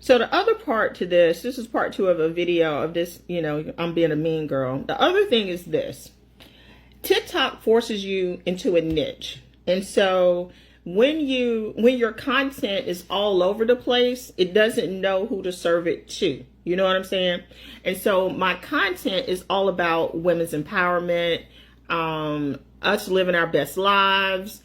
So the other part to this is part 2 of a video of this, you know, I'm being a mean girl. The other thing is this. TikTok forces you into a niche. And so when your content is all over the place, it doesn't know who to serve it to. You know what I'm saying? And so my content is all about women's empowerment, us living our best lives,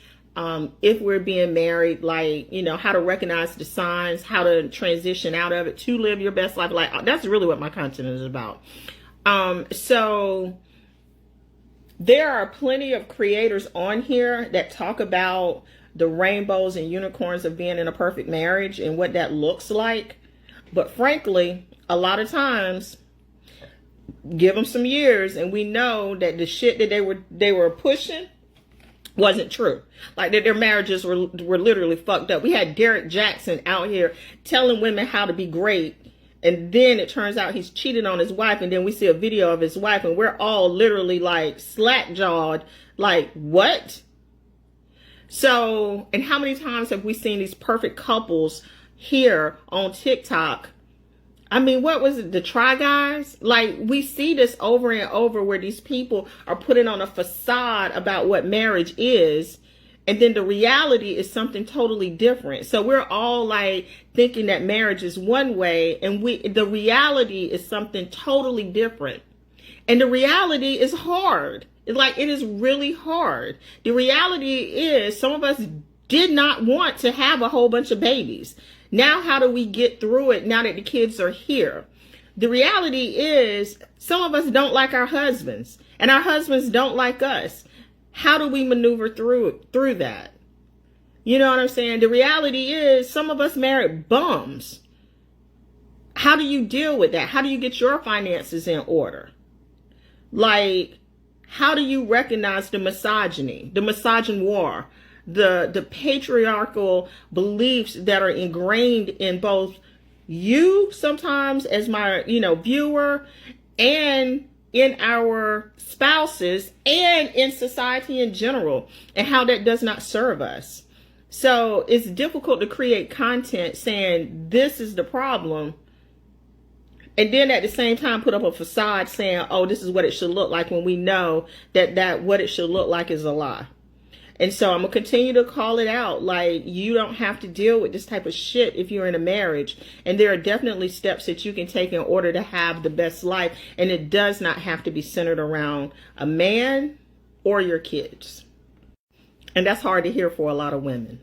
if we're being married, like, you know, how to recognize the signs, how to transition out of it to live your best life. Like, that's really what my content is about. So there are plenty of creators on here that talk about the rainbows and unicorns of being in a perfect marriage and what that looks like. But frankly, a lot of times, give them some years and we know that the shit that they were pushing wasn't true. Like that their marriages were literally fucked up. We had Derek Jackson out here telling women how to be great. And then it turns out he's cheated on his wife. And then we see a video of his wife and we're all literally like slack-jawed. Like, what? So, and how many times have we seen these perfect couples here on TikTok? I mean, what was it? The Try Guys? Like, we see this over and over where these people are putting on a facade about what marriage is. And then the reality is something totally different. So we're all like thinking that marriage is one way and the reality is something totally different. And the reality is hard. Like, it is really hard. The reality is some of us did not want to have a whole bunch of babies. Now, how do we get through it now that the kids are here? The reality is some of us don't like our husbands and our husbands don't like us. How do we maneuver through that? You know what I'm saying? The reality is some of us married bums. How do you deal with that? How do you get your finances in order? Like, how do you recognize the misogyny, the misogynoir, the patriarchal beliefs that are ingrained in both you sometimes as my, you know, viewer and in our spouses and in society in general, and how that does not serve us. So it's difficult to create content saying this is the problem and then at the same time put up a facade saying, oh, this is what it should look like, when we know that what it should look like is a lie. And so I'm going to continue to call it out. Like, you don't have to deal with this type of shit if you're in a marriage. And there are definitely steps that you can take in order to have the best life. And it does not have to be centered around a man or your kids. And that's hard to hear for a lot of women.